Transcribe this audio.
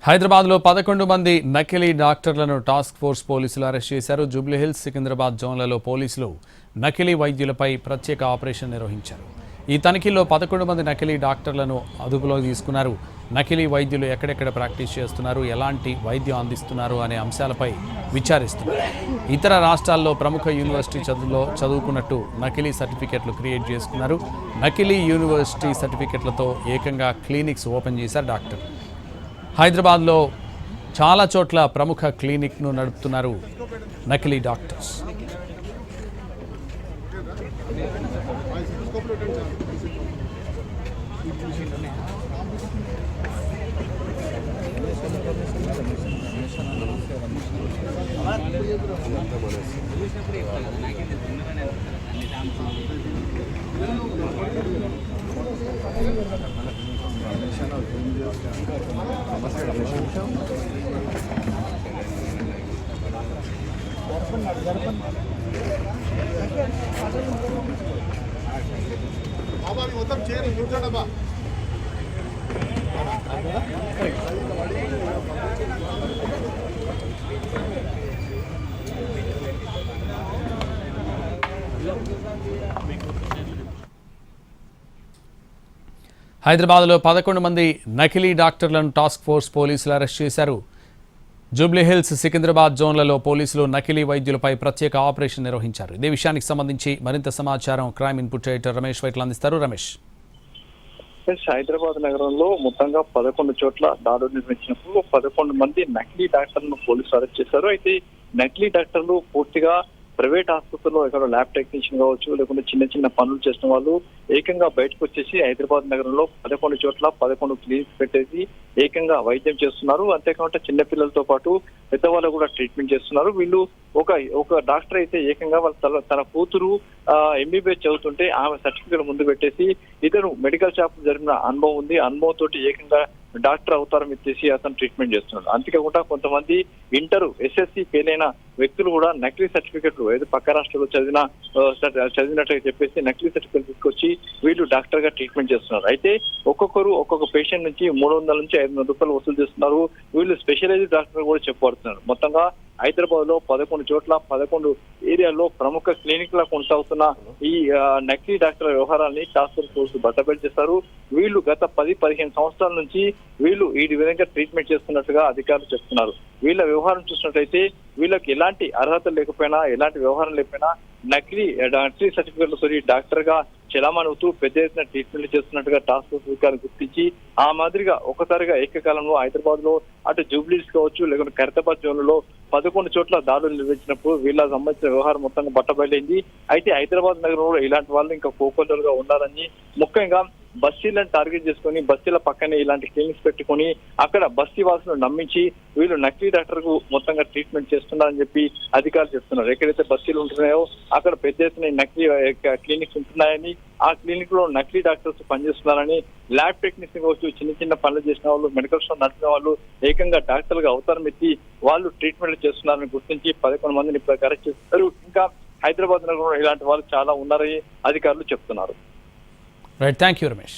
హైదరాబాద్లో 11 మంది నకిలీ డాక్టర్లను టాస్క్ ఫోర్స్ పోలీసులు అరెస్ట్ చేశారు. జూబ్లీహిల్స్, సికింద్రాబాద్ జోన్లలో పోలీసులు నకిలీ వైద్యులపై ప్రత్యేక ఆపరేషన్ నిర్వహించారు. ఈ తనిఖీల్లో 11 మంది నకిలీ డాక్టర్లను అదుపులోకి తీసుకున్నారు. నకిలీ వైద్యులు ఎక్కడెక్కడ ప్రాక్టీస్ చేస్తున్నారు, ఎలాంటి వైద్యం అందిస్తున్నారు అనే అంశాలపై విచారిస్తున్నారు. ఇతర రాష్ట్రాల్లో ప్రముఖ యూనివర్సిటీ చదువుకున్నట్టు నకిలీ సర్టిఫికెట్లు క్రియేట్ చేసుకున్నారు. నకిలీ యూనివర్సిటీ సర్టిఫికెట్లతో ఏకంగా క్లినిక్స్ ఓపెన్ చేశారు డాక్టర్. హైదరాబాద్లో చాలా చోట్ల ప్రముఖ క్లినిక్ను నడుపుతున్నారు నకిలీ డాక్టర్స్. మొత్తం చేరు కూర్చోడబ్బా. హైదరాబాద్లో 11 మంది నకిలీ డాక్టర్లను టాస్క్ ఫోర్స్ పోలీసులు అరెస్ట్ చేశారు. జూబ్లీహిల్స్, సికింద్రాబాద్ జోన్లలో పోలీసులు నకిలీ వైద్యులపై ప్రత్యేక ఆపరేషన్ నిర్వహించారు. ఇదే విషయానికి సంబంధించి మరింత సమాచారం crime input editor Ramesh Vaitla అందిస్తారు. రమేష్, హైదరాబాద్ నగరంలో మొత్తంగా 11 చోట్ల దాడులు నిర్వహించినప్పుడు 11 మంది నకిలీ డాక్టర్లను పోలీసులు అరెస్ట్ చేశారు. అయితే నకిలీ డాక్టర్లు పూర్తిగా ప్రైవేట్ ఆసుపత్రిలో ఎక్కడ ల్యాబ్ టెక్నీషియన్ కావచ్చు, లేకుంటే చిన్న చిన్న పనులు చేసిన వాళ్ళు ఏకంగా బయటకు వచ్చేసి హైదరాబాద్ నగరంలో 11 చోట్ల 11 క్లినిక్స్ పెట్టేసి ఏకంగా వైద్యం చేస్తున్నారు. అంతేకాకుండా చిన్నపిల్లలతో పాటు పెద్దవాళ్ళు కూడా ట్రీట్మెంట్ చేస్తున్నారు. వీళ్ళు ఒక డాక్టర్ అయితే ఏకంగా వాళ్ళ తన కూతురు ఎంబీబీఎస్ చదువుతుంటే ఆమె సర్టిఫికేట్ ముందు పెట్టేసి ఇతను మెడికల్ షాప్ జరిగిన అనుభవం ఉంది, అనుభవంతో ఏకంగా డాక్టర్ అవతారం ఇచ్చేసి అతను ట్రీట్మెంట్ చేస్తున్నాడు. అంతేకాకుండా కొంతమంది ఇంటర్ ఎస్ఎస్సి ఫెయిల్ అయిన వ్యక్తులు కూడా నకిలీ సర్టిఫికెట్లు ఏదో పక్క రాష్ట్రంలో చదివినట్టు చెప్పేసి నకిలీ సర్టిఫికెట్ తీసుకొచ్చి వీళ్ళు డాక్టర్ గా ట్రీట్మెంట్ చేస్తున్నారు. అయితే ఒక్కొక్కరు ఒక్కొక్క పేషెంట్ నుంచి 300 నుంచి 500 రూపాయలు వసూలు చేస్తున్నారు. వీళ్ళు స్పెషలైజ్డ్ డాక్టర్ కూడా చెప్పబడుతున్నారు. మొత్తంగా హైదరాబాద్ లో 11 చోట్ల 11 ఏరియాల్లో ప్రముఖ క్లినిక్ లా కొనసాగుతున్న ఈ నకిలీ డాక్టర్ల వ్యవహారాన్ని టాస్క్ ఫోర్స్ బట్టబయలు చేస్తారు. వీళ్ళు గత 10-15 సంవత్సరాల నుంచి వీళ్ళు ఈ విధంగా ట్రీట్మెంట్ చేస్తున్నట్టుగా అధికారులు చెప్తున్నారు. వీళ్ళ వ్యవహారం చూసినట్లయితే వీళ్ళకి ఎలాంటి అర్హత లేకపోయినా, ఎలాంటి వ్యవహారం లేకపోయినా నకిలీ సర్టిఫికెట్లతో డాక్టర్ గా చలామణవుతూ పెద్ద ఎత్తున ట్రీట్మెంట్ చేస్తున్నట్టుగా టాస్క్ ఫోర్స్ అధికారులు గుర్తించి ఆ మాదిరిగా ఒకసారిగా ఏకకాలంలో హైదరాబాద్ లో అటు జూబ్లీస్ కావచ్చు, లేకుంటే ఖైరతాబాద్ జోన్లలో 11 చోట్ల దాడులు నిర్వహించినప్పుడు వీళ్ళ సంబంధించిన వ్యవహారం మొత్తంగా బట్టబయలైంది. అయితే హైదరాబాద్ నగరంలో ఇలాంటి వాళ్ళు ఇంకా కోకొల్లలుగా ఉండాలని, ముఖ్యంగా బస్తీలను టార్గెట్ చేసుకుని బస్తీల పక్కనే ఇలాంటి క్లినిక్స్ పెట్టుకుని అక్కడ బస్తీ వాసులను నమ్మించి వీళ్ళు నకిలీ డాక్టర్ కు మొత్తంగా ట్రీట్మెంట్ చేస్తున్నారని చెప్పి అధికారులు చెప్తున్నారు. ఎక్కడైతే బస్తీలు ఉంటున్నాయో అక్కడ పెద్ద ఎత్తున నకిలీ క్లినిక్స్ ఉంటున్నాయని, ఆ క్లినిక్ లో నకిలీ డాక్టర్స్ పనిచేస్తున్నారని, ల్యాబ్ టెక్నీషియన్ కావచ్చు, చిన్న చిన్న పనులు చేసిన వాళ్ళు, మెడికల్ షాప్ నడిపిన వాళ్ళు ఏకంగా డాక్టర్లుగా అవతారం ఎత్తి వాళ్ళు ట్రీట్మెంట్ చేస్తున్నారని గుర్తించి 11 మందిని ఇప్పుడు అరెస్ట్ చేస్తారు. ఇంకా హైదరాబాద్ నగరంలో ఇలాంటి వాళ్ళు చాలా ఉన్నారని అధికారులు చెప్తున్నారు. Right, thank you Ramesh.